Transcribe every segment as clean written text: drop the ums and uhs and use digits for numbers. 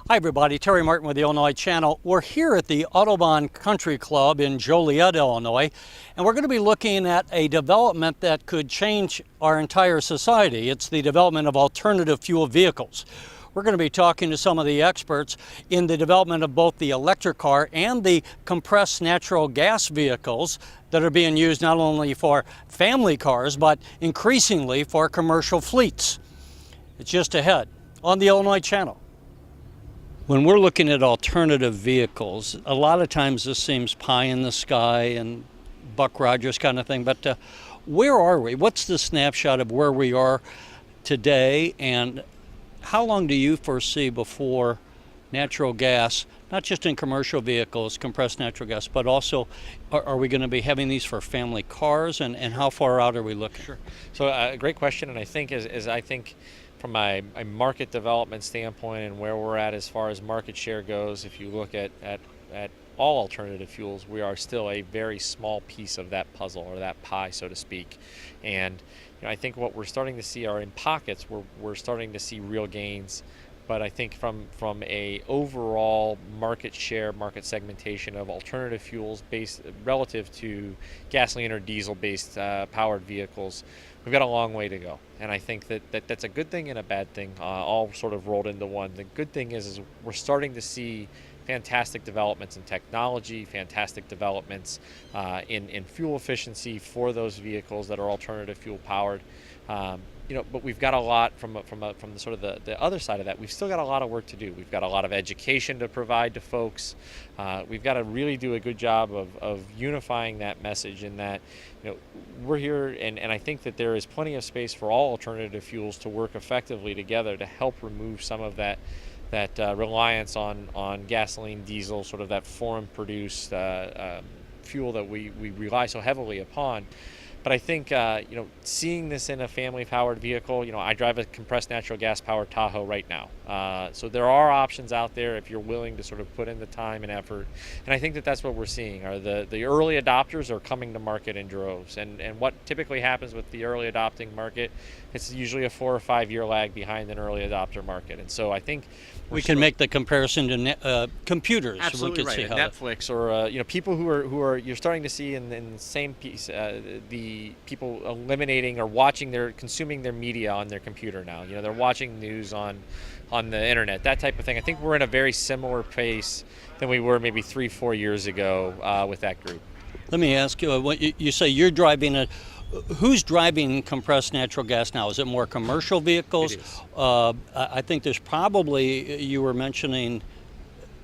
Hi everybody, Terry Martin with the Illinois Channel. We're here at the Autobahn Country Club in Joliet, Illinois, and we're going to be looking at a development that could change our entire society. It's the development of alternative fuel vehicles. We're going to be talking to some of the experts in the development of both the electric car and the compressed natural gas vehicles that are being used not only for family cars, but increasingly for commercial fleets. It's just ahead on the Illinois Channel. When we're looking at alternative vehicles, a lot of times this seems pie in the sky and Buck Rogers kind of thing, but where are we? What's the snapshot of where we are today, and how long do you foresee before natural gas, not just in commercial vehicles, compressed natural gas, but also are we going to be having these for family cars, and how far out are we looking? Sure. So a great question, and I think I think from a market development standpoint and where we're at as far as market share goes, if you look at all alternative fuels, we are still a very small piece of that puzzle, or that pie, so to speak. And I think what we're starting to see are in pockets, we're starting to see real gains. But I think from a overall market share, market segmentation of alternative fuels based relative to gasoline or diesel based powered vehicles, we've got a long way to go. And I think that's a good thing and a bad thing, all sort of rolled into one. The good thing is we're starting to see fantastic developments in technology, fantastic developments in fuel efficiency for those vehicles that are alternative fuel powered. But we've got a lot from the sort of the other side of that. We've still got a lot of work to do. We've got a lot of education to provide to folks. We've got to really do a good job of unifying that message, in that we're here, and I think that there is plenty of space for all alternative fuels to work effectively together to help remove some of that reliance on gasoline, diesel, sort of that foreign produced fuel that we rely so heavily upon. But I think, seeing this in a family-powered vehicle, I drive a compressed natural gas-powered Tahoe right now. So there are options out there if you're willing to sort of put in the time and effort. And I think that's what we're seeing. The early adopters are coming to market in droves. And what typically happens with the early adopting market, it's usually a 4 or 5 year lag behind an early adopter market. And so I think we can make the comparison to computers. Absolutely we can right. see Netflix, or people who are you're starting to see in the same piece the people eliminating or consuming their media on their computer now. They're watching news on the internet, that type of thing. I think we're in a very similar pace than we were maybe 3-4 years ago with that group. Let me ask you, what you say you're driving who's driving compressed natural gas now? Is it more commercial vehicles? It is. I think there's probably, you were mentioning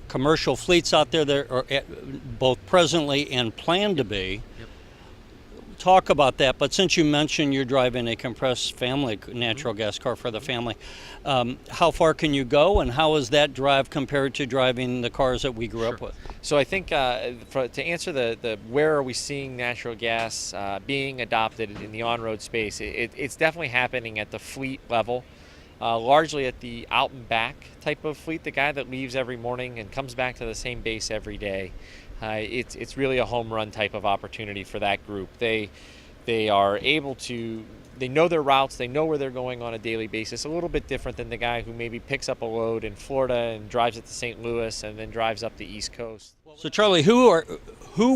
commercial fleets out there that are both presently and plan to be. Yep. Talk about that, but since you mentioned you're driving a compressed family natural gas car for the family, how far can you go, and how is that drive compared to driving the cars that we grew up with? So I think to answer the where are we seeing natural gas being adopted in the on-road space, it's definitely happening at the fleet level, largely at the out and back type of fleet, the guy that leaves every morning and comes back to the same base every day. It's really a home run type of opportunity for that group. They are able to, they know their routes, they know where they're going on a daily basis, a little bit different than the guy who maybe picks up a load in Florida and drives it to St. Louis and then drives up the East Coast. So Charlie, who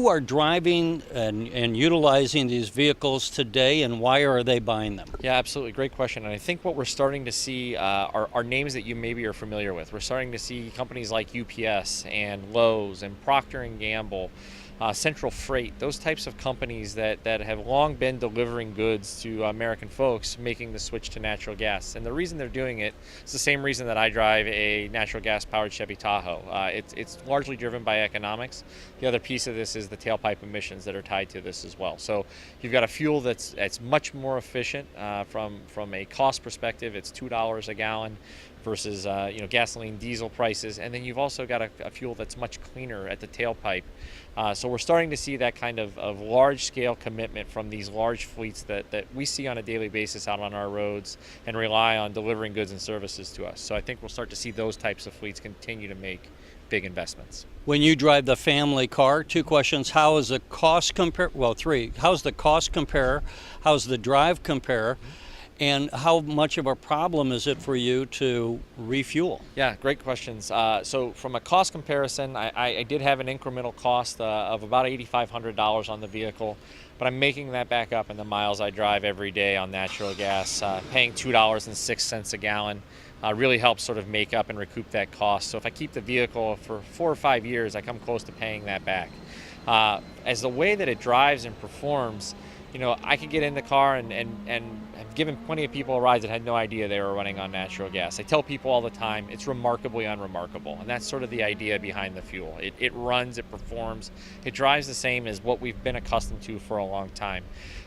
are driving and utilizing these vehicles today, and why are they buying them? Yeah, absolutely. Great question. And I think what we're starting to see are names that you maybe are familiar with. We're starting to see companies like UPS and Lowe's and Procter & Gamble, Central Freight, those types of companies that have long been delivering goods to American folks, making the switch to natural gas. And the reason they're doing it is the same reason that I drive a natural gas powered Chevy Tahoe. It's largely driven by economics. The other piece of this is the tailpipe emissions that are tied to this as well. So you've got a fuel that's much more efficient from a cost perspective. It's $2 a gallon versus gasoline, diesel prices, and then you've also got a fuel that's much cleaner at the tailpipe. So we're starting to see that kind of large-scale commitment from these large fleets that we see on a daily basis out on our roads and rely on delivering goods and services to us. So I think we'll start to see those types of fleets continue to make big investments. When you drive the family car, 2 questions. How is the cost compare? Well, 3. How's the cost compare? How's the drive compare? And how much of a problem is it for you to refuel? Yeah, great questions. So from a cost comparison, I did have an incremental cost of about $8,500 on the vehicle, but I'm making that back up in the miles I drive every day on natural gas. Paying $2.06 a gallon really helps sort of make up and recoup that cost. So if I keep the vehicle for 4 or 5 years, I come close to paying that back. As the way that it drives and performs, you know, I could get in the car and have given plenty of people rides that had no idea they were running on natural gas. I tell people all the time, it's remarkably unremarkable. And that's sort of the idea behind the fuel. It runs, it performs, it drives the same as what we've been accustomed to for a long time.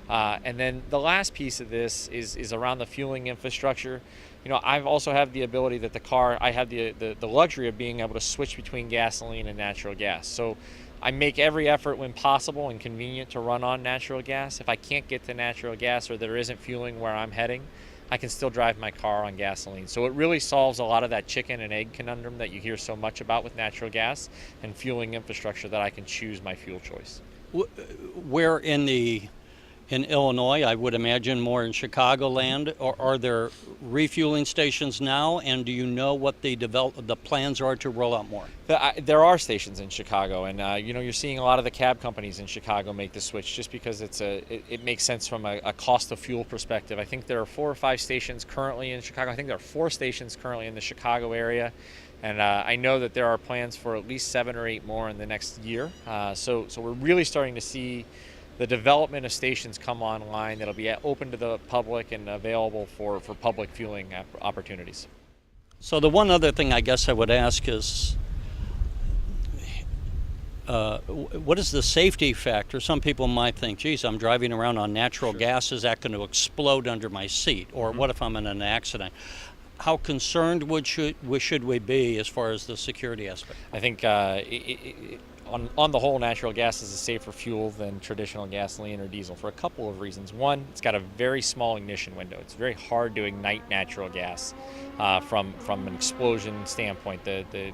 And then the last piece of this is around the fueling infrastructure. You know, I've also have the ability that the car, I have the luxury of being able to switch between gasoline and natural gas. So I make every effort when possible and convenient to run on natural gas. If I can't get to natural gas or there isn't fueling where I'm heading, I can still drive my car on gasoline. So it really solves a lot of that chicken and egg conundrum that you hear so much about with natural gas and fueling infrastructure, that I can choose my fuel choice. Where in Illinois, I would imagine more in Chicagoland, or are there refueling stations now? And do you know what the plans are to roll out more? There are stations in Chicago, and you know, you're seeing a lot of the cab companies in Chicago make the switch just because it makes sense from a cost of fuel perspective. I think there are 4 or 5 stations currently in Chicago. I think there are 4 stations currently in the Chicago area. And I know that there are plans for at least 7 or 8 more in the next year. So we're really starting to see the development of stations come online that'll be open to the public and available for public fueling opportunities. So the one other thing I guess I would ask is, what is the safety factor? Some people might think, geez, I'm driving around on natural gas, is that going to explode under my seat? Or what if I'm in an accident? How concerned should we be as far as the security aspect? I think on the whole, natural gas is a safer fuel than traditional gasoline or diesel for a couple of reasons. One, it's got a very small ignition window. It's very hard to ignite natural gas from an explosion standpoint. The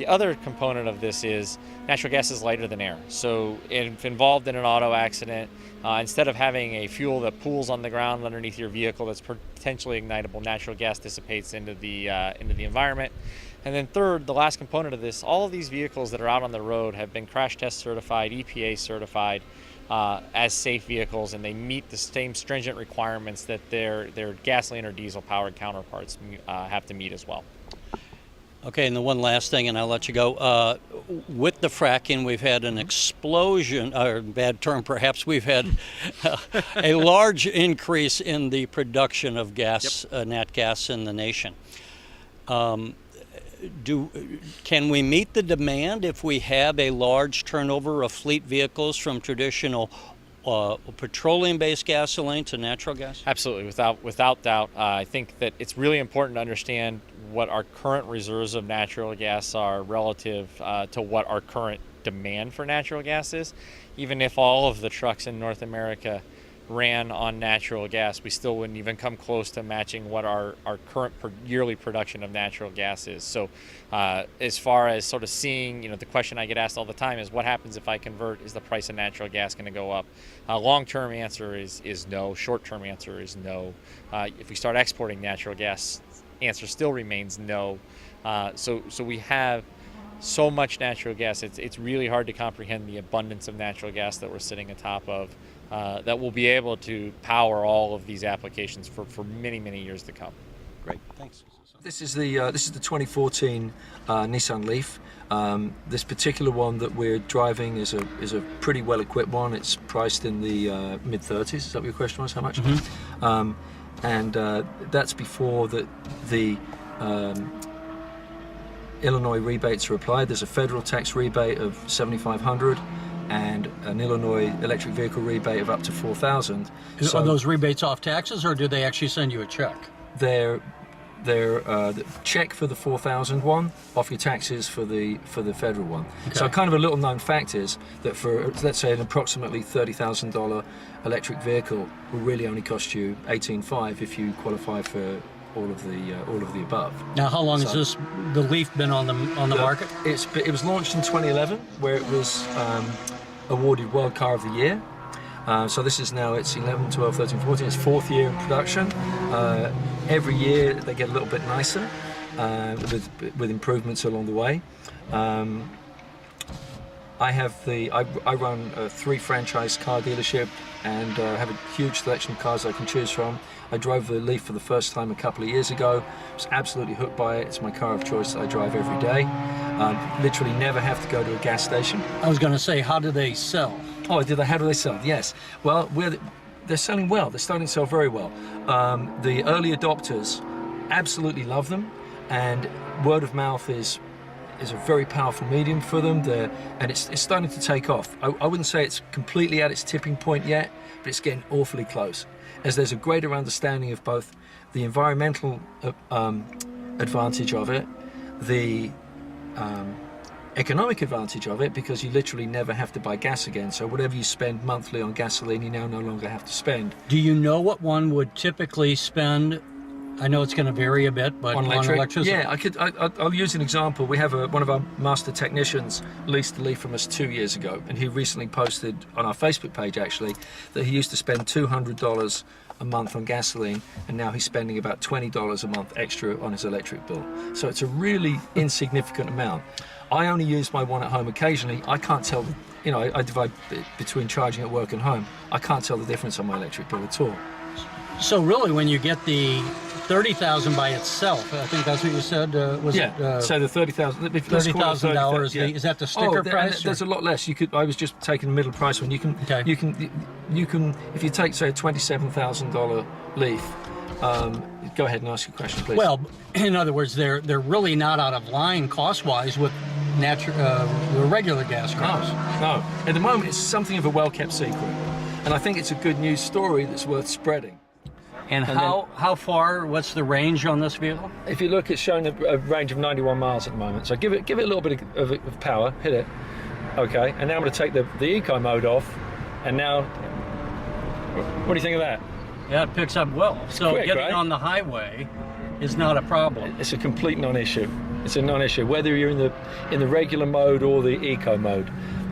other component of this is natural gas is lighter than air. So if involved in an auto accident, instead of having a fuel that pools on the ground underneath your vehicle that's potentially ignitable, natural gas dissipates into the environment. And then third, the last component of this, all of these vehicles that are out on the road have been crash test certified, EPA certified as safe vehicles, and they meet the same stringent requirements that their gasoline or diesel powered counterparts have to meet as well. Okay, and the one last thing, and I'll let you go. With the fracking, we've had an explosion, or bad term perhaps, we've had a large increase in the production of gas, nat gas in the nation. Can we meet the demand if we have a large turnover of fleet vehicles from traditional petroleum-based gasoline to natural gas? Absolutely, without doubt. I think that it's really important to understand what our current reserves of natural gas are relative to what our current demand for natural gas is. Even if all of the trucks in North America ran on natural gas, we still wouldn't even come close to matching what our current yearly production of natural gas is. So as far as sort of seeing, you know, the question I get asked all the time is, what happens if I convert? Is the price of natural gas going to go up? Long-term answer is no. Short-term answer is no. If we start exporting natural gas, answer still remains no. So we have so much natural gas. It's really hard to comprehend the abundance of natural gas that we're sitting atop of, that will be able to power all of these applications for many, many years to come. Great, thanks. This is the 2014 Nissan Leaf. This particular one that we're driving is a pretty well equipped one. It's priced in the mid-30s. Is that what your question was? How much? Mm-hmm. And that's before the Illinois rebates are applied. There's a federal tax rebate of $7,500 and an Illinois electric vehicle rebate of up to $4,000. Are those rebates off taxes, or do they actually send you a check? They're the check for the $4,000 one, off your taxes for the federal one. Okay. So kind of a little known fact is that for, let's say, an approximately $30,000 electric vehicle will really only cost you $18,500 if you qualify for all of the above. Now, how long has the Leaf been on the market? It was launched in 2011, where it was awarded World Car of the Year. So this is now its 11, 12, 13, 14, its 4th year in production. Every year they get a little bit nicer with improvements along the way. I run a 3 franchise car dealership and have a huge selection of cars I can choose from. I drove the Leaf for the first time a couple of years ago. I was absolutely hooked by it. It's my car of choice that I drive every day. Literally never have to go to a gas station. I was going to say, how do they sell? Oh, how do they sell? Yes. Well, they're selling well. They're starting to sell very well. The early adopters absolutely love them, and word of mouth is a very powerful medium for them. And it's starting to take off. I wouldn't say it's completely at its tipping point yet, but it's getting awfully close, as there's a greater understanding of both the environmental advantage of it, the economic advantage of it, because you literally never have to buy gas again. So whatever you spend monthly on gasoline, you now no longer have to spend. Do you know what one would typically spend? I know it's going to vary a bit, but on electricity? Yeah, I'll use an example. We have one of our master technicians leased the Leaf from us 2 years ago, and he recently posted on our Facebook page, actually, that he used to spend $200 a month on gasoline, and now he's spending about $20 a month extra on his electric bill. So it's a really insignificant amount. I only use my one at home occasionally. I can't tell, I divide between charging at work and home. I can't tell the difference on my electric bill at all. So really, when you get the 30,000 by itself, I think that's what you said. So the $30,000. Yeah. Is that the sticker price? There's a lot less. I was just taking the middle price one. You can if you take, say, a $27,000 Leaf. Go ahead and ask your question, please. Well, in other words, they're really not out of line cost-wise with the regular gas cars. No. At the moment, it's something of a well-kept secret, and I think it's a good news story that's worth spreading. And how far? What's the range on this vehicle? If you look, it's showing a range of 91 miles at the moment. So give it a little bit of power. Hit it. Okay. And now I'm going to take the eco mode off. And now, what do you think of that? Yeah, it picks up well. So quick, getting right? on the highway is not a problem. It's a complete non-issue. It's a non-issue, whether you're in the regular mode or the eco mode.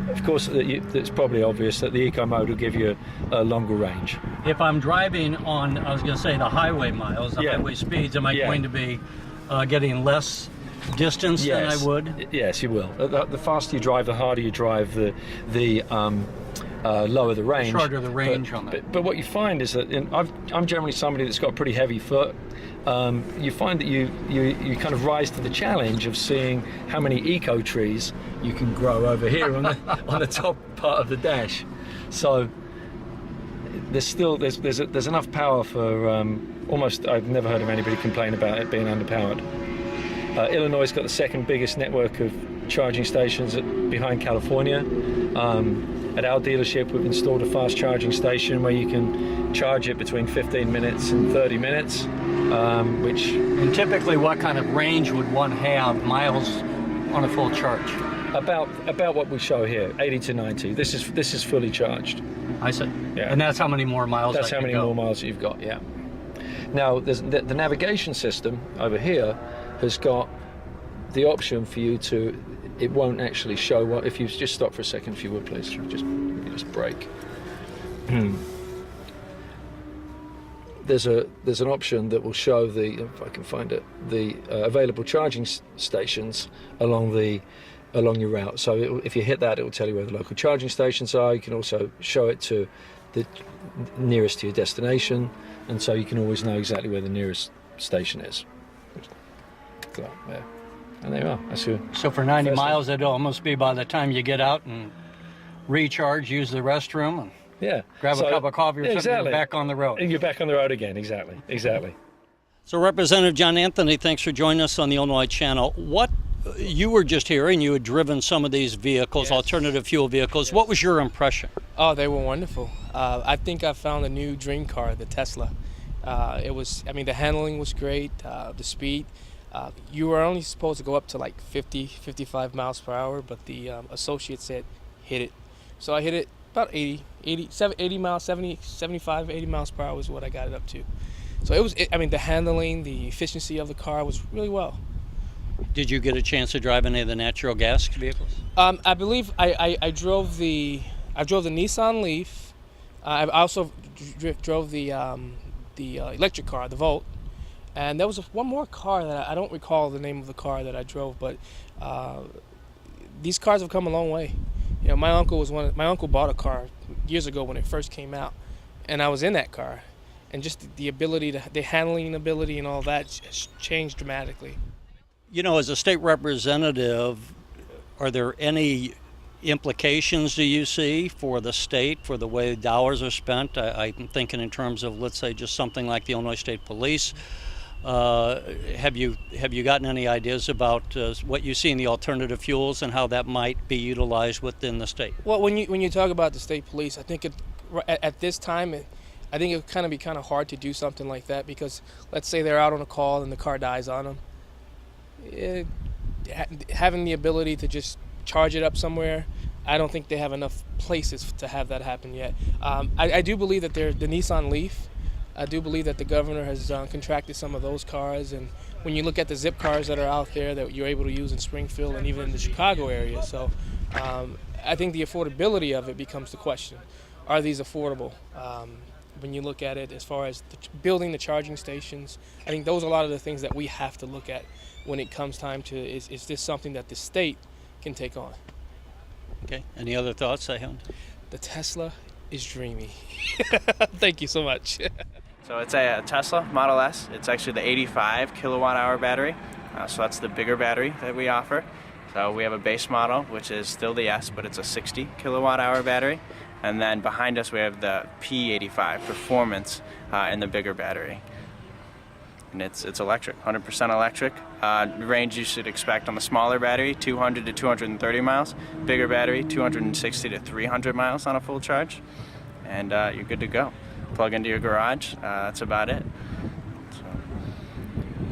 Of course, it's probably obvious that the eco mode will give you a longer range. If I'm driving on, I was going to say, the highway miles, the highway speeds, am I going to be getting less distance than I would? Yes, you will. The faster you drive, the harder you drive, the lower the range. The shorter the range on that. But what you find is that I'm generally somebody that's got a pretty heavy foot. You find that you kind of rise to the challenge of seeing how many eco trees you can grow over here on the top part of the dash. So there's enough power for almost. I've never heard of anybody complain about it being underpowered. Illinois has got the second biggest network of charging stations behind California. At our dealership, we've installed a fast charging station where you can charge it between 15 minutes and 30 minutes. And typically, what kind of range would one have miles on a full charge? About what we show here, 80 to 90. This is fully charged. I see. Yeah. And that's how many more miles. That's how many more miles you've got. Yeah. Now, there's the navigation system over here has got the option for you to. It won't actually show what. If you just stop for a second, if you would, please. Just brake. There's an option that will show if I can find it, the available charging stations along your route. So if you hit that, it will tell you where the local charging stations are. You can also show it to the nearest to your destination, and so you can always know exactly where the nearest station is. There. And there you are. That's your so for 90 miles, it'd almost be by the time you get out and recharge, use the restroom, and grab a cup of coffee or something, you're back on the road. And you're back on the road again, exactly. So Representative John Anthony, thanks for joining us on the Illinois Channel. What you were just hearing, you had driven some of these vehicles, alternative fuel vehicles. Yes. What was your impression? Oh, they were wonderful. I think I found a new dream car, the Tesla. The handling was great, the speed. You were only supposed to go up to like 50, 55 miles per hour, but the associate said hit it. So I hit it about 80 miles, 70, 75, 80 miles per hour is what I got it up to. So the handling, the efficiency of the car was really well. Did you get a chance to drive any of the natural gas vehicles? I believe I drove the Nissan Leaf. I also drove the the electric car, the Volt. And there was one more car that I don't recall the name of the car that I drove, but these cars have come a long way. You know, my uncle bought a car years ago when it first came out, and I was in that car, and just the ability the handling ability and all that changed dramatically. You know, as a state representative, are there any implications do you see for the state, for the way dollars are spent? I'm thinking in terms of, let's say, just something like the Illinois State Police. Have you gotten any ideas about what you see in the alternative fuels and how that might be utilized within the state? Well, when you talk about the state police, I think at this time, I think it would be kind of hard to do something like that, because let's say they're out on a call and the car dies on them. Having the ability to just charge it up somewhere, I don't think they have enough places to have that happen yet. I do believe that the Nissan Leaf, I do believe that the governor has contracted some of those cars, and when you look at the Zip cars that are out there that you're able to use in Springfield and even in the Chicago area, so I think the affordability of it becomes the question. Are these affordable? When you look at it as far as building the charging stations, I think those are a lot of the things that we have to look at when it comes time to, is this something that the state can take on? Okay, any other thoughts, Sahand? The Tesla is dreamy. Thank you so much. So it's a Tesla Model S. It's actually the 85 kilowatt hour battery. So that's the bigger battery that we offer. So we have a base model, which is still the S, but it's a 60 kilowatt hour battery. And then behind us we have the P85 Performance in the bigger battery. And it's electric, 100% electric. Range you should expect on the smaller battery, 200 to 230 miles. Bigger battery, 260 to 300 miles on a full charge. And you're good to go. Plug into your garage, that's about it.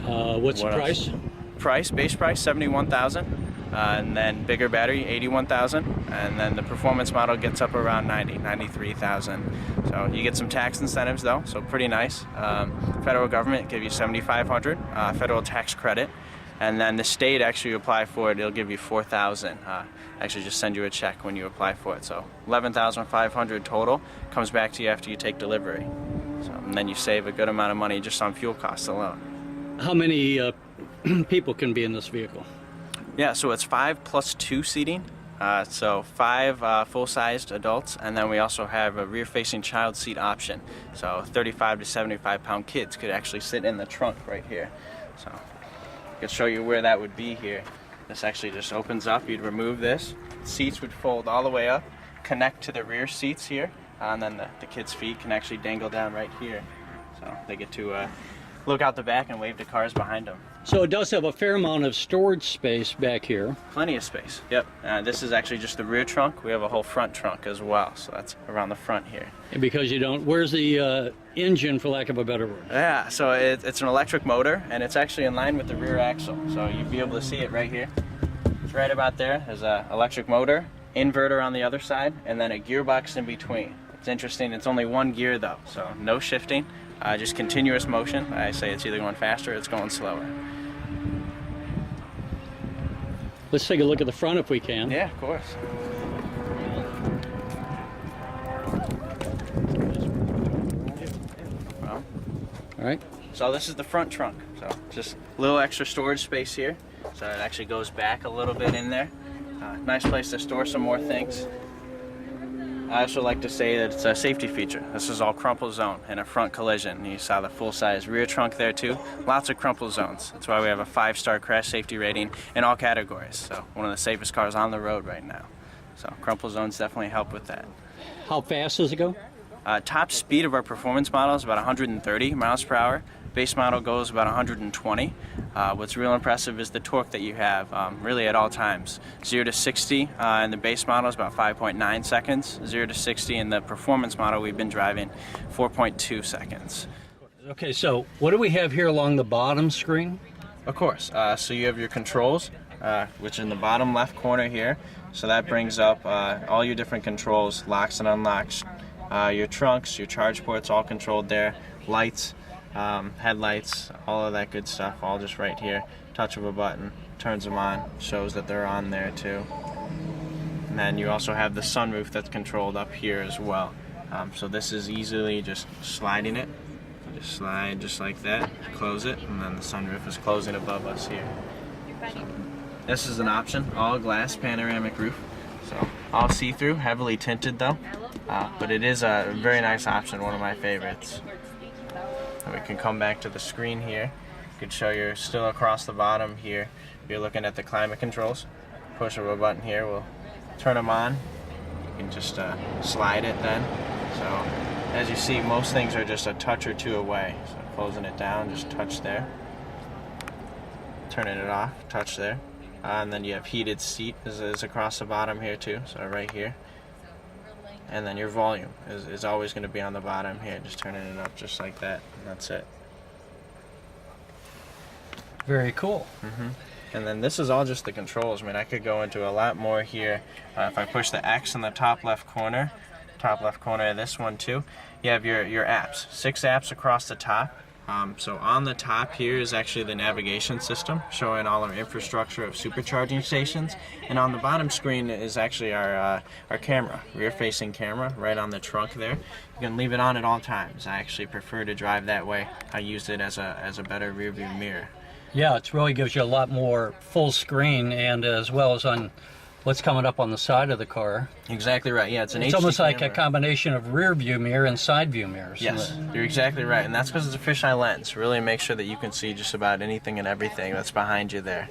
So, what's the price? Base price, $71,000. And then bigger battery, $81,000. And then the performance model gets up around $93,000. So you get some tax incentives though, so pretty nice. Federal government give you $7,500 federal tax credit. And then the state, actually you apply for it, it'll give you $4,000. Actually just send you a check when you apply for it. So $11,500 total comes back to you after you take delivery. So, and then you save a good amount of money just on fuel costs alone. How many people can be in this vehicle? Yeah, so it's 5 plus 2 seating. So 5 full-sized adults, and then we also have a rear-facing child seat option. So 35 to 75-pound kids could actually sit in the trunk right here. So I could show you where that would be here. This actually just opens up. You'd remove this. Seats would fold all the way up, connect to the rear seats here, and then the kids' feet can actually dangle down right here. So they get to look out the back and wave to cars behind them. So it does have a fair amount of storage space back here. Plenty of space, yep. This is actually just the rear trunk. We have a whole front trunk as well, so that's around the front here. And because you don't, where's the engine, for lack of a better word? Yeah, so it's an electric motor, and it's actually in line with the rear axle. So you'd be able to see it right here. It's right about there. There's an electric motor, inverter on the other side, and then a gearbox in between. It's interesting, it's only one gear though, so no shifting, just continuous motion. I say it's either going faster or it's going slower. Let's take a look at the front if we can. Yeah, of course. Well, all right. So this is the front trunk. So just a little extra storage space here. So it actually goes back a little bit in there. Nice place to store some more things. I also like to say that it's a safety feature. This is all crumple zone in a front collision. You saw the full-size rear trunk there too. Lots of crumple zones. That's why we have a 5-star crash safety rating in all categories. So one of the safest cars on the road right now. So crumple zones definitely help with that. How fast does it go? Top speed of our performance model is about 130 miles per hour. Base model goes about 120. What's real impressive is the torque that you have, really at all times. 0 to 60 in the base model is about 5.9 seconds. 0 to 60 in the performance model we've been driving, 4.2 seconds. Okay, so what do we have here along the bottom screen? Of course. So you have your controls, which are in the bottom left corner here. So that brings up all your different controls, locks and unlocks. Your trunks, your charge ports, all controlled there. Lights, headlights, all of that good stuff, all just right here. Touch of a button, turns them on, shows that they're on there too. And then you also have the sunroof that's controlled up here as well. So this is easily just sliding it. Just slide just like that, close it, and then the sunroof is closing above us here. So, this is an option, all glass panoramic roof. So all see-through, heavily tinted though, but it is a very nice option, one of my favorites. And we can come back to the screen here. You can show you're still across the bottom here. You're looking at the climate controls. Push of a button here will turn them on. You can just slide it then. So as you see, most things are just a touch or two away. So closing it down, just touch there. Turning it off, touch there. And then you have heated seat is across the bottom here too, so right here. And then your volume is always going to be on the bottom here, just turning it up just like that, and that's it. Very cool. And then this is all just the controls. I mean, I could go into a lot more here. If I push the X in the top left corner of this one too, you have your apps, 6 apps across the top. So on the top here is actually the navigation system showing all our infrastructure of supercharging stations, and on the bottom screen is actually our camera, rear-facing camera right on the trunk there. You can leave it on at all times. I actually prefer to drive that way. I use it as a better rear view mirror. Yeah, it really gives you a lot more full screen, and as well as on what's coming up on the side of the car. Exactly right. Yeah, it's an It's HD almost like a camera. combination of rear view mirror and side view mirrors. Yes, you're exactly right, and that's because it's a fisheye lens. Really make sure that you can see just about anything and everything that's behind you there.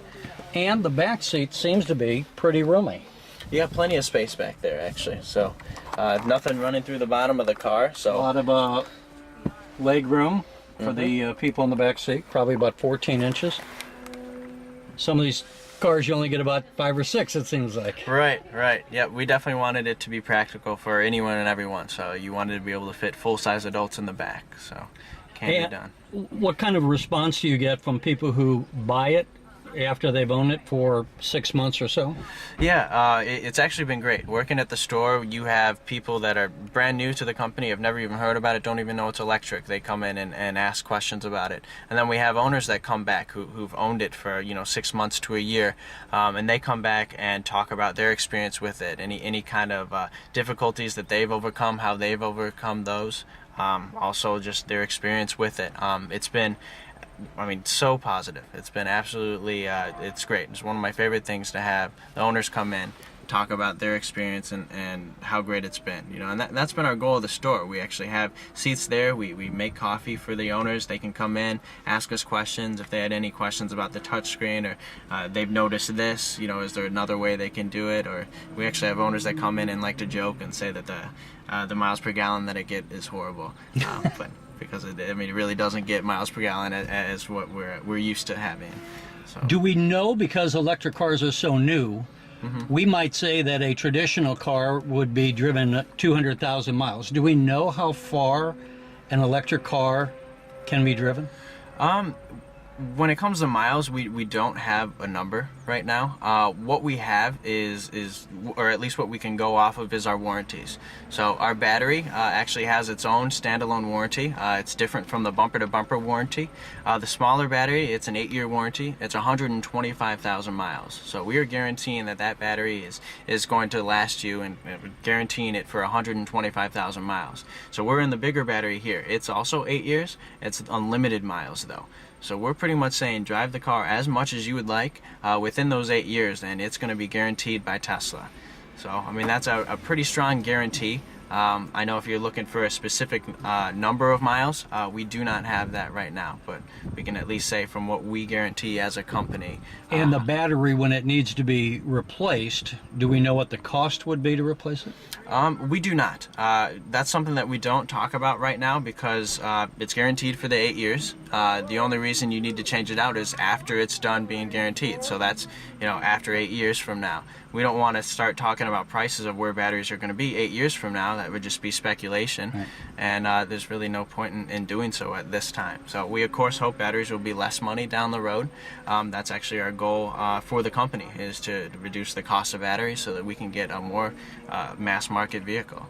And the back seat seems to be pretty roomy. You got plenty of space back there, actually. So nothing running through the bottom of the car. A So lot of leg room for the people in the back seat, probably about 14 inches. Some of these cars you only get about 5 or 6, it seems like. right. Yeah, we definitely wanted it to be practical for anyone and everyone. So you wanted to be able to fit full-size adults in the back. So can be done. What kind of response do you get from people who buy it after they've owned it for 6 months or so? Yeah, it's actually been great. Working at the store, you have people that are brand new to the company, have never even heard about it, don't even know it's electric. They come in and ask questions about it. And then we have owners that come back who've owned it for 6 months to a year, and they come back and talk about their experience with it, any kind of difficulties that they've overcome, how they've overcome those, also just their experience with it. It's been so positive. It's been absolutely, it's great. It's one of my favorite things to have the owners come in, talk about their experience and how great it's been. And that's been our goal of the store. We actually have seats there. We make coffee for the owners. They can come in, ask us questions if they had any questions about the touchscreen, or they've noticed this, is there another way they can do it? Or we actually have owners that come in and like to joke and say that the miles per gallon that it get is horrible. But because it really doesn't get miles per gallon as what we're used to having. So. Do we know, because electric cars are so new, we might say that a traditional car would be driven 200,000 miles. Do we know how far an electric car can be driven? When it comes to miles, we don't have a number right now. What we have is, or at least what we can go off of, is our warranties. So our battery actually has its own standalone warranty. It's different from the bumper-to-bumper warranty. The smaller battery, it's an 8-year warranty. It's 125,000 miles. So we are guaranteeing that battery is going to last you, and guaranteeing it for 125,000 miles. So we're in the bigger battery here. It's also 8 years. It's unlimited miles though. So we're pretty much saying drive the car as much as you would like within those 8 years, and it's going to be guaranteed by Tesla. So that's a pretty strong guarantee. I know if you're looking for a specific number of miles, we do not have that right now, but we can at least say from what we guarantee as a company. And the battery, when it needs to be replaced, do we know what the cost would be to replace it? We do not. That's something that we don't talk about right now because it's guaranteed for the 8 years. The only reason you need to change it out is after it's done being guaranteed. So that's, after 8 years from now. We don't want to start talking about prices of where batteries are going to be 8 years from now. That would just be speculation. Right. And there's really no point in doing so at this time. So we, of course, hope batteries will be less money down the road. That's actually our goal for the company, is to reduce the cost of batteries so that we can get a more mass market vehicle.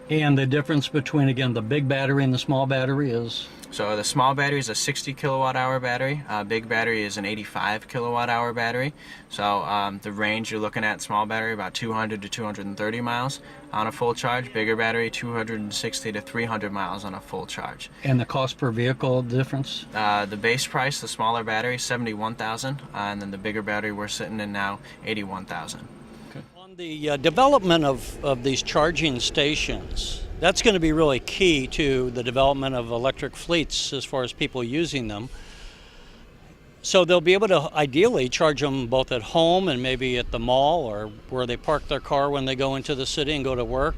And the difference between, again, the big battery and the small battery is? So the small battery is a 60 kilowatt hour battery. Big battery is an 85 kilowatt hour battery. So the range you're looking at, small battery, about 200 to 230 miles on a full charge. Bigger battery, 260 to 300 miles on a full charge. And the cost per vehicle difference? The base price, the smaller battery, $71,000, and then the bigger battery we're sitting in now, $81,000. On the development of these charging stations, that's going to be really key to the development of electric fleets as far as people using them. So they'll be able to ideally charge them both at home and maybe at the mall or where they park their car when they go into the city and go to work.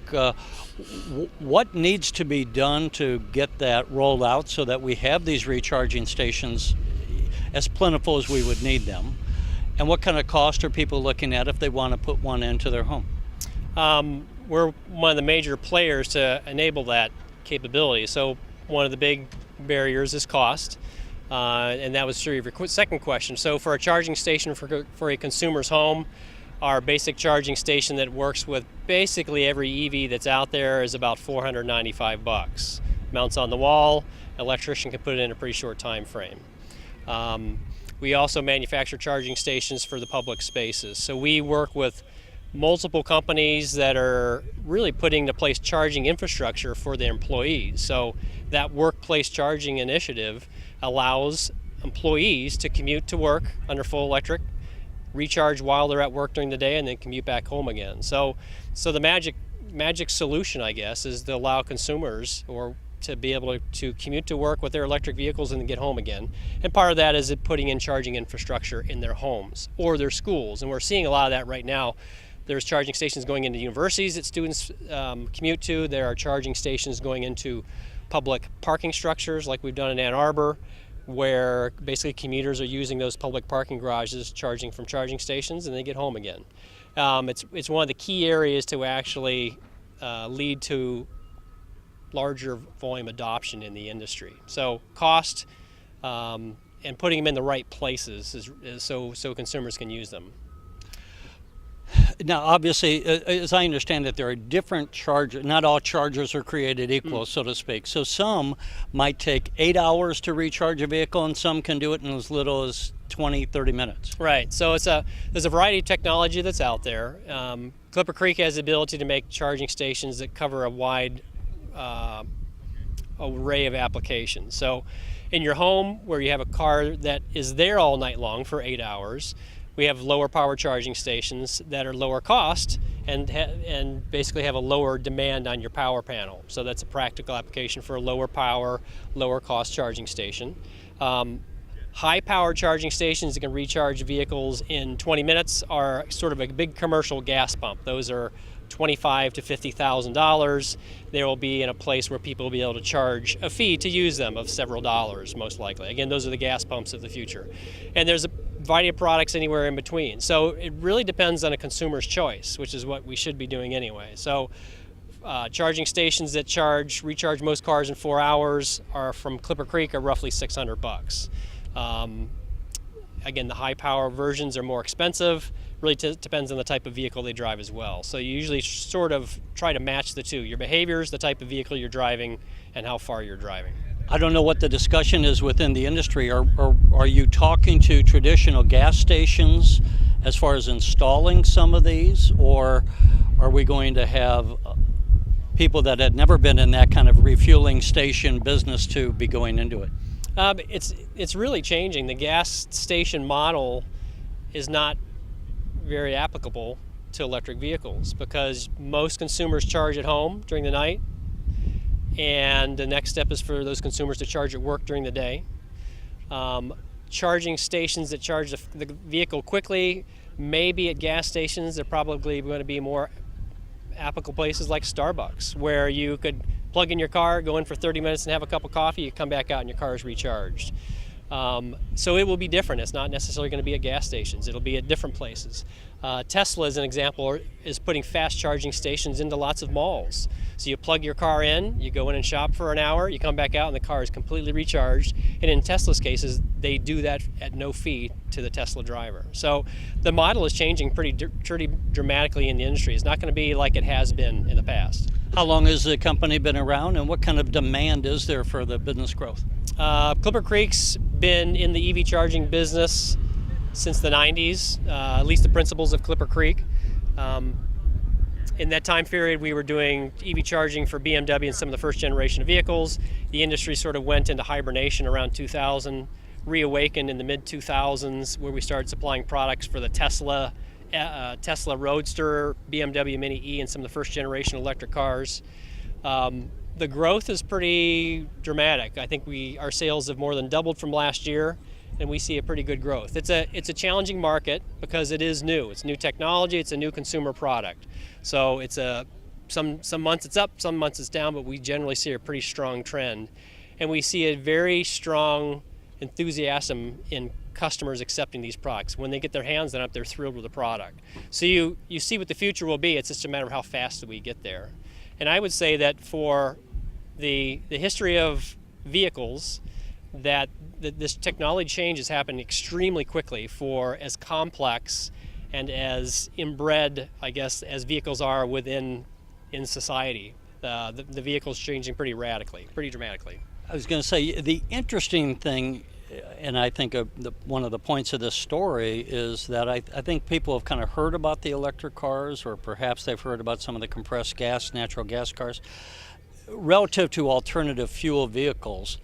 What needs to be done to get that rolled out so that we have these recharging stations as plentiful as we would need them? And what kind of cost are people looking at if they want to put one into their home? We're one of the major players to enable that capability. So one of the big barriers is cost, and that was through your second question. So for a charging station for a consumer's home, our basic charging station that works with basically every EV that's out there is about $495. Mounts on the wall, electrician can put it in a pretty short time frame. We also manufacture charging stations for the public spaces. So we work with multiple companies that are really putting into place charging infrastructure for their employees. So that workplace charging initiative allows employees to commute to work under full electric, recharge while they're at work during the day, and then commute back home again. So the magic solution, I guess, is to allow consumers to be able to commute to work with their electric vehicles and then get home again. And part of that is putting in charging infrastructure in their homes or their schools. And we're seeing a lot of that right now. There's charging stations going into universities that students commute to. There are charging stations going into public parking structures like we've done in Ann Arbor, where basically commuters are using those public parking garages, charging from charging stations, and they get home again. It's one of the key areas to actually lead to larger volume adoption in the industry. So cost and putting them in the right places is so consumers can use them. Now, obviously, as I understand it, there are different chargers. Not all chargers are created equal, so to speak. So some might take 8 hours to recharge a vehicle, and some can do it in as little as 20, 30 minutes. Right. So there's a variety of technology that's out there. Clipper Creek has the ability to make charging stations that cover a wide array of applications. So in your home, where you have a car that is there all night long for 8 hours, we have lower power charging stations that are lower cost and basically have a lower demand on your power panel. So that's a practical application for a lower power, lower cost charging station. High power charging stations that can recharge vehicles in 20 minutes are sort of a big commercial gas pump. Those are $25,000 to $50,000. They will be in a place where people will be able to charge a fee to use them of several dollars, most likely. Again, those are the gas pumps of the future. And there's a variety of products anywhere in between. So it really depends on a consumer's choice, which is what we should be doing anyway. So charging stations that recharge most cars in 4 hours are from Clipper Creek are roughly $600. Again, the high power versions are more expensive. Really depends on the type of vehicle they drive as well. So you usually sort of try to match the two, your behaviors, the type of vehicle you're driving, and how far you're driving. I don't know what the discussion is within the industry. Are you talking to traditional gas stations as far as installing some of these, or are we going to have people that had never been in that kind of refueling station business to be going into it? It's really changing. The gas station model is not very applicable to electric vehicles because most consumers charge at home during the night, and the next step is for those consumers to charge at work during the day. Charging stations that charge the vehicle quickly, maybe at gas stations, they're probably going to be more applicable places like Starbucks, where you could plug in your car, go in for 30 minutes and have a cup of coffee, you come back out and your car is recharged. So it will be different. It's not necessarily going to be at gas stations. It'll be at different places. Tesla, as an example, is putting fast charging stations into lots of malls. So you plug your car in, you go in and shop for an hour, you come back out and the car is completely recharged. And in Tesla's cases, they do that at no fee to the Tesla driver. So the model is changing pretty dramatically in the industry. It's not going to be like it has been in the past. How long has the company been around, and what kind of demand is there for the business growth? Clipper Creek's been in the EV charging business since the 90s, at least the principles of Clipper Creek. In that time period, we were doing EV charging for BMW and some of the first generation of vehicles. The industry sort of went into hibernation around 2000, reawakened in the mid-2000s, where we started supplying products for the Tesla Roadster, BMW Mini E, and some of the first generation electric cars. The growth is pretty dramatic. I think our sales have more than doubled from last year, and we see a pretty good growth. It's a challenging market because it is new. It's new technology. It's a new consumer product. So it's some months it's up, some months it's down, but we generally see a pretty strong trend, and we see a very strong enthusiasm in customers accepting these products. When they get their hands on it, they're thrilled with the product. So you see what the future will be. It's just a matter of how fast do we get there. And I would say that for the history of vehicles, that this technology change has happened extremely quickly for as complex and as inbred, I guess, as vehicles are in society. The vehicle's changing pretty dramatically. I was going to say, the interesting thing, and I think one of the points of this story is that I think people have kind of heard about the electric cars, or perhaps they've heard about some of the compressed gas, natural gas cars. Relative to alternative fuel vehicles,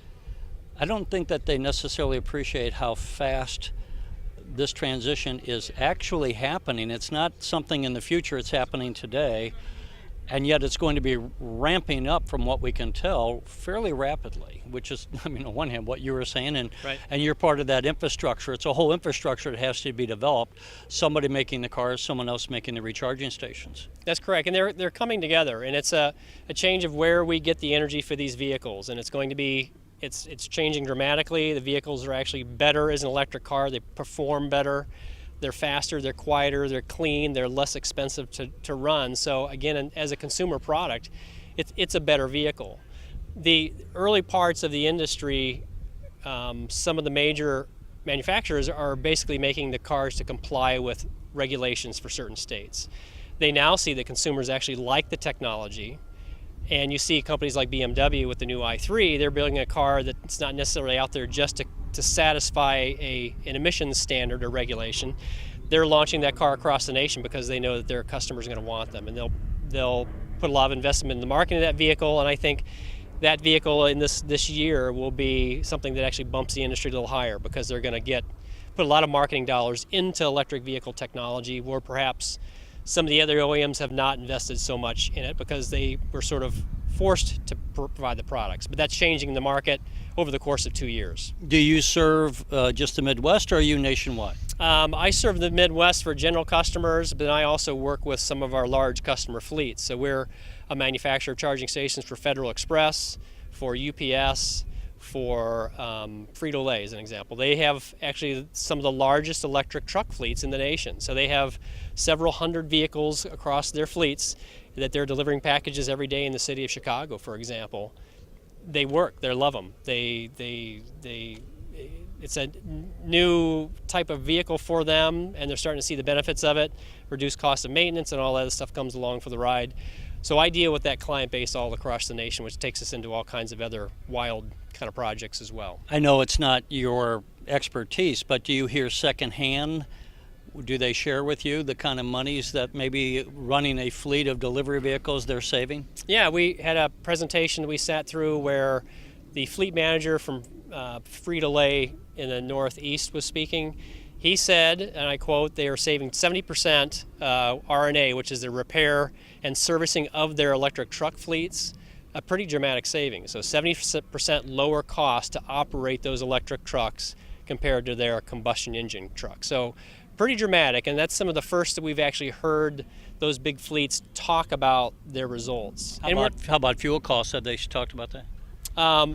I don't think that they necessarily appreciate how fast this transition is actually happening. It's not something in the future, it's happening today, and yet it's going to be ramping up, from what we can tell, fairly rapidly, which is, I mean, on one hand, what you were saying, and Right. and you're part of that infrastructure. It's a whole infrastructure that has to be developed, somebody making the cars, someone else making the recharging stations. That's correct, and they're coming together, and it's a change of where we get the energy for these vehicles, and it's going to be, it's changing dramatically. The vehicles are actually better as an electric car. They perform better. They're faster, they're quieter, they're clean, they're less expensive to run. So again, as a consumer product, it's a better vehicle. The early parts of the industry, some of the major manufacturers are basically making the cars to comply with regulations for certain states. They now see that consumers actually like the technology, and you see companies like BMW with the new i3, they're building a car that's not necessarily out there just to satisfy an emissions standard or regulation. They're launching that car across the nation because they know that their customers are going to want them, and they'll put a lot of investment in the marketing of that vehicle. And I think that vehicle in this year will be something that actually bumps the industry a little higher, because they're going to put a lot of marketing dollars into electric vehicle technology, where perhaps some of the other OEMs have not invested so much in it because they were sort of forced to provide the products. But that's changing the market over the course of 2 years. Do you serve just the Midwest, or are you nationwide? I serve the Midwest for general customers, but I also work with some of our large customer fleets. So we're a manufacturer of charging stations for Federal Express, for UPS, for Frito-Lay, as an example. They have actually some of the largest electric truck fleets in the nation. So they have several hundred vehicles across their fleets that they're delivering packages every day in the city of Chicago, for example. They work, they love them. It's a new type of vehicle for them, and they're starting to see the benefits of it. Reduced cost of maintenance and all that stuff comes along for the ride. So I deal with that client base all across the nation, which takes us into all kinds of other wild kind of projects as well. I know it's not your expertise, but do you hear secondhand? Do they share with you the kind of monies that maybe running a fleet of delivery vehicles they're saving? Yeah, we had a presentation we sat through where the fleet manager from Frito-Lay in the Northeast was speaking. He said, and I quote, they are saving 70% R&A, which is the repair and servicing of their electric truck fleets, a pretty dramatic savings. So 70% lower cost to operate those electric trucks compared to their combustion engine trucks. So pretty dramatic, and that's some of the first that we've actually heard those big fleets talk about their results. How about fuel costs? Have they talked about that? I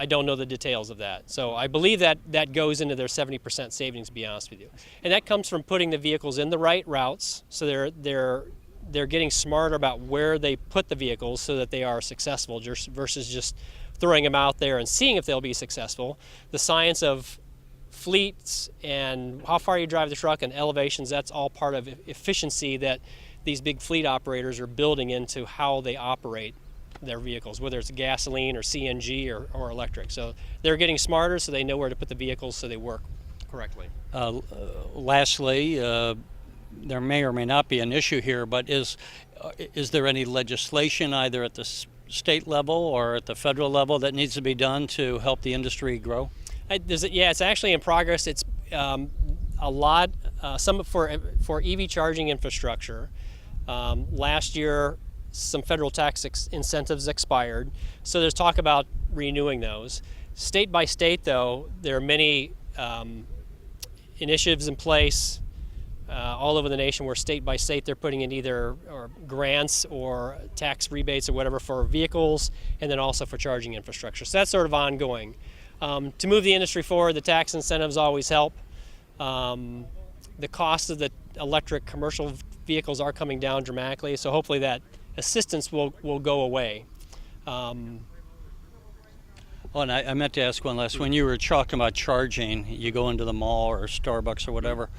don't know the details of that. So I believe that goes into their 70% savings, to be honest with you. And that comes from putting the vehicles in the right routes. So they're getting smarter about where they put the vehicles so that they are successful, versus just throwing them out there and seeing if they'll be successful. The science of fleets and how far you drive the truck and elevations, that's all part of efficiency that these big fleet operators are building into how they operate their vehicles, whether it's gasoline or CNG or electric. So they're getting smarter, so they know where to put the vehicles so they work correctly. Lastly, there may or may not be an issue here, but is there any legislation either at the state level or at the federal level that needs to be done to help the industry grow? Yeah, it's actually in progress. It's a lot, some for EV charging infrastructure. Last year, some federal tax incentives expired, so there's talk about renewing those. State by state, though, there are many initiatives in place all over the nation where state by state they're putting in either grants or tax rebates or whatever for vehicles, and then also for charging infrastructure. So that's sort of ongoing. To move the industry forward, the tax incentives always help. The cost of the electric commercial vehicles are coming down dramatically, so hopefully that assistance will go away. Oh, and I meant to ask one last. When you were talking about charging, you go into the mall or Starbucks or whatever,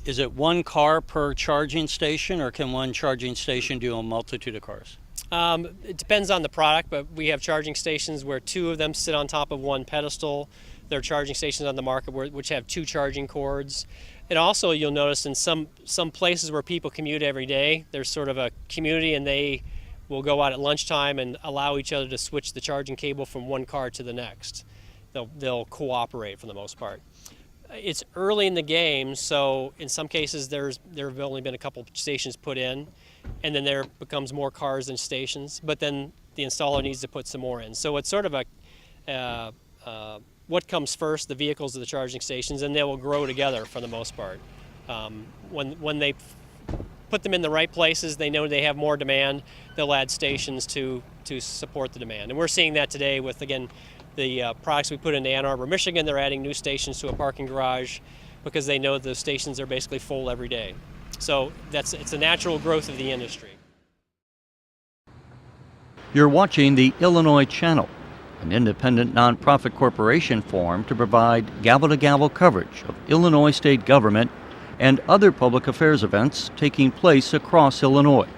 is it one car per charging station, or can one charging station do a multitude of cars? It depends on the product, but we have charging stations where two of them sit on top of one pedestal. There are charging stations on the market which have two charging cords. And also you'll notice in some places where people commute every day, there's sort of a community and they will go out at lunchtime and allow each other to switch the charging cable from one car to the next. They'll cooperate for the most part. It's early in the game, so in some cases there have only been a couple stations put in, and then there becomes more cars than stations, but then the installer needs to put some more in. So it's sort of what comes first, the vehicles or the charging stations, and they will grow together for the most part. When they put them in the right places, they know they have more demand, they'll add stations to support the demand. And we're seeing that today with, again, the products we put into Ann Arbor, Michigan. They're adding new stations to a parking garage because they know the stations are basically full every day. So it's a natural growth of the industry. You're watching the Illinois Channel, an independent nonprofit corporation formed to provide gavel-to-gavel coverage of Illinois state government and other public affairs events taking place across Illinois.